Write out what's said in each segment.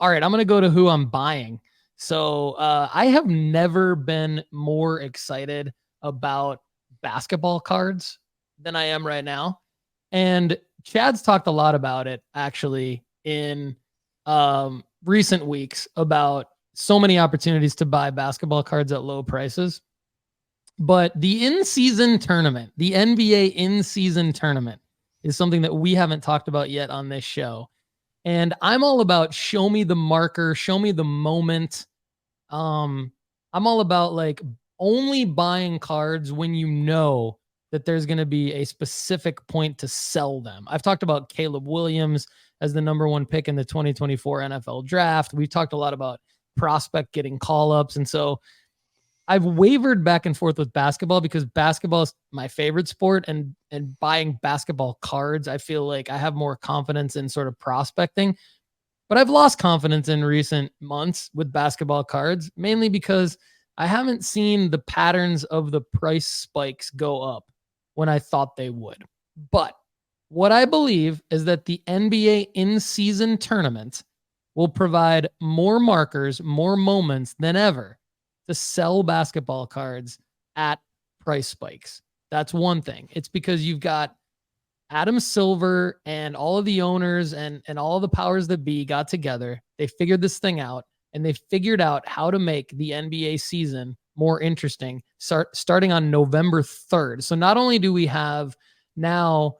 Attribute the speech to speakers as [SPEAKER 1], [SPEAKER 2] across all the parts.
[SPEAKER 1] All right, I'm going to go to who I'm buying. So I have never been more excited about basketball cards than I am right now. And Chad's talked a lot about it actually in recent weeks about so many opportunities to buy basketball cards at low prices. But the in-season tournament, the NBA in-season tournament, is something that we haven't talked about yet on this show. And I'm all about show me the marker, show me the moment. I'm all about like only buying cards when you know that there's going to be a specific point to sell them. I've talked about Caleb Williams as the number one pick in the 2024 NFL draft. We've talked a lot about prospect getting call ups. And so I've wavered back and forth with basketball because basketball is my favorite sport, and buying basketball cards, I feel like I have more confidence in sort of prospecting. But I've lost confidence in recent months with basketball cards, mainly because I haven't seen the patterns of the price spikes go up when I thought they would. But what I believe is that the NBA in-season tournament will provide more markers, more moments than ever to sell basketball cards at price spikes. That's one thing. It's because you've got Adam Silver and all of the owners and all the powers that be got together. They figured this thing out, and they figured out how to make the NBA season more interesting starting on November 3rd. So not only do we have now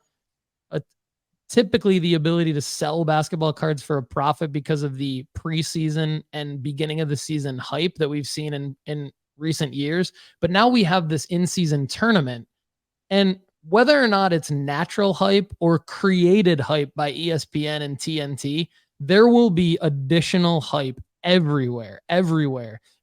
[SPEAKER 1] typically the ability to sell basketball cards for a profit because of the preseason and beginning of the season hype that we've seen in recent years, but now we have this in-season tournament. And whether or not it's natural hype or created hype by ESPN and TNT, there will be additional hype everywhere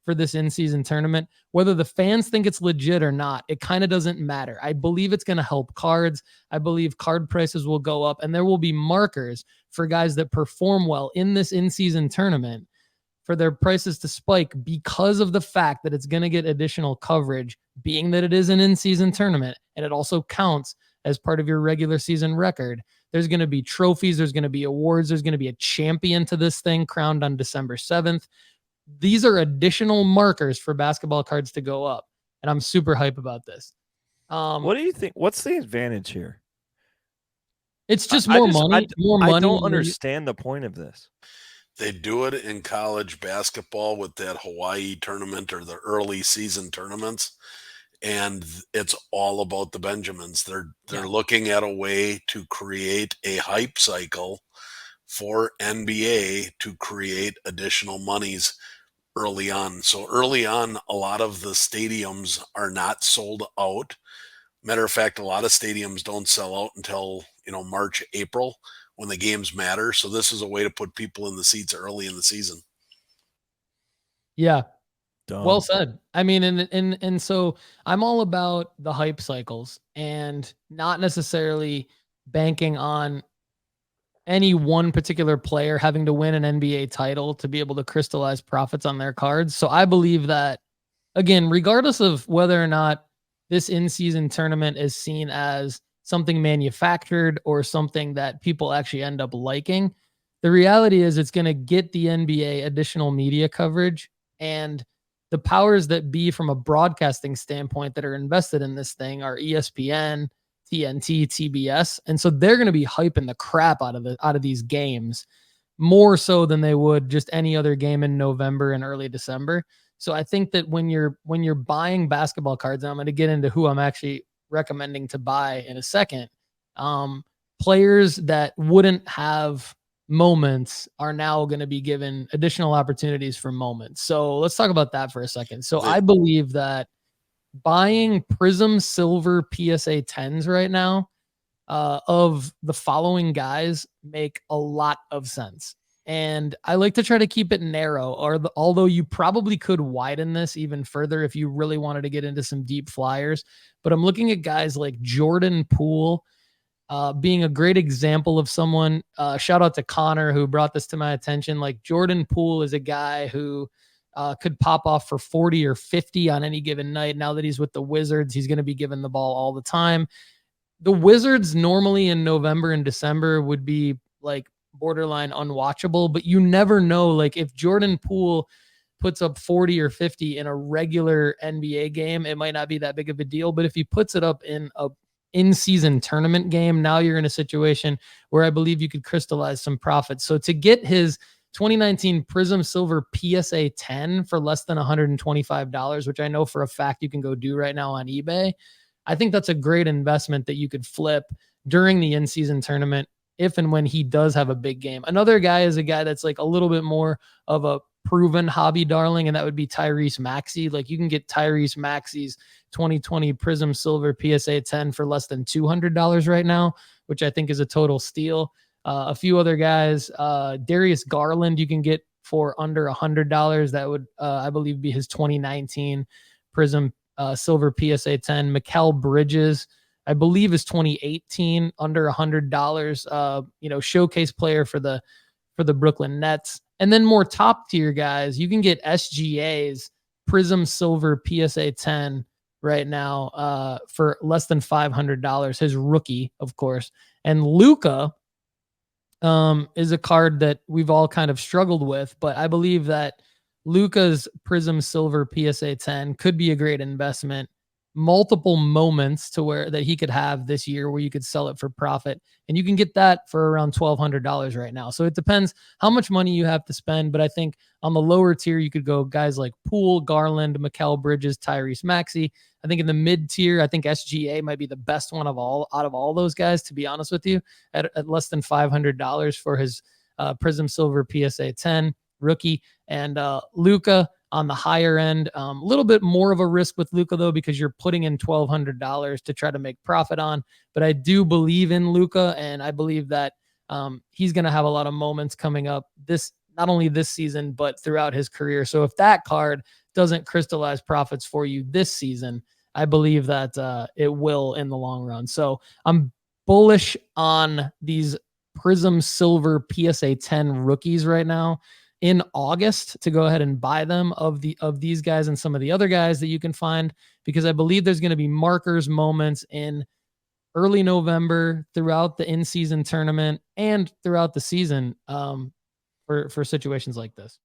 [SPEAKER 1] for this in-season tournament. Whether the fans think it's legit or not, it kind of doesn't matter. I believe it's going to help cards. I believe card prices will go up, and there will be markers for guys that perform well in this in-season tournament for their prices to spike because of the fact that it's going to get additional coverage, being that it is an in-season tournament, and it also counts as part of your regular season record. There's going to be trophies. There's going to be awards. There's going to be a champion to this thing crowned on December 7th. These are additional markers for basketball cards to go up, and I'm super hype about this.
[SPEAKER 2] What do you think? What's the advantage here?
[SPEAKER 1] It's just more money.
[SPEAKER 2] I don't understand the point of this.
[SPEAKER 3] They do it in college basketball with that Hawaii tournament or the early season tournaments, and it's all about the Benjamins. They're looking at a way to create a hype cycle for NBA to create additional monies early on. So early on, a lot of the stadiums are not sold out. Matter of fact, a lot of stadiums don't sell out until, March, April, when the games matter. So this is a way to put people in the seats early in the season.
[SPEAKER 1] Yeah. Dumb. Well said. I mean, and so I'm all about the hype cycles and not necessarily banking on any one particular player having to win an NBA title to be able to crystallize profits on their cards. So I believe that, again, regardless of whether or not this in-season tournament is seen as something manufactured or something that people actually end up liking, the reality is it's going to get the NBA additional media coverage, and the powers that be from a broadcasting standpoint that are invested in this thing are ESPN, TNT, TBS. And so they're going to be hyping the crap out of these games more so than they would just any other game in November and early December. So I think that when you're buying basketball cards, and I'm going to get into who I'm actually recommending to buy in a second, players that wouldn't have moments are now going to be given additional opportunities for moments. So let's talk about that for a second. So I believe that buying Prism Silver PSA 10s right now of the following guys make a lot of sense. And I like to try to keep it narrow, although you probably could widen this even further if you really wanted to get into some deep flyers. But I'm looking at guys like Jordan Poole being a great example of someone. Shout out to Connor who brought this to my attention. Like Jordan Poole is a guy who could pop off for 40 or 50 on any given night. Now that he's with the Wizards, he's going to be given the ball all the time. The Wizards normally in November and December would be like borderline unwatchable, but you never know. Like if Jordan Poole puts up 40 or 50 in a regular NBA game, it might not be that big of a deal. But if he puts it up in a in-season tournament game, now you're in a situation where I believe you could crystallize some profits. So to get his 2019 Prism Silver PSA 10 for less than $125, which I know for a fact you can go do right now on eBay, I think that's a great investment that you could flip during the in-season tournament if and when he does have a big game. Another guy is a guy that's like a little bit more of a proven hobby darling, and that would be Tyrese Maxey. Like you can get Tyrese Maxey's 2020 Prism Silver PSA 10 for less than $200 right now, which I think is a total steal. A few other guys, Darius Garland, you can get for under $100. That would, I believe, be his 2019 Prism Silver PSA 10. Mikal Bridges, I believe, is 2018 under $100. Showcase player for the Brooklyn Nets. And then more top tier guys, you can get SGA's Prism Silver PSA 10 right now for less than $500. His rookie, of course. And Luka is a card that we've all kind of struggled with, but I believe that Luka's Prism Silver PSA 10 could be a great investment. Multiple moments to where that he could have this year where you could sell it for profit, and you can get that for around $1,200 right now. So it depends how much money you have to spend, but I think on the lower tier you could go guys like Poole, Garland, Mikal Bridges, Tyrese Maxey. I think in the mid tier, I think SGA might be the best one out of all those guys, to be honest with you, at less than $500 for his Prism Silver PSA 10 rookie. And Luka on the higher end, a little bit more of a risk with Luka though, because you're putting in $1,200 to try to make profit on. But I do believe in Luka, and I believe that he's going to have a lot of moments coming up not only this season, but throughout his career. So if that card doesn't crystallize profits for you this season, I believe that it will in the long run. So I'm bullish on these Prism Silver PSA 10 rookies right now in August to go ahead and buy them of these guys and some of the other guys that you can find, because I believe there's going to be markers moments in early November throughout the in-season tournament and throughout the season for situations like this.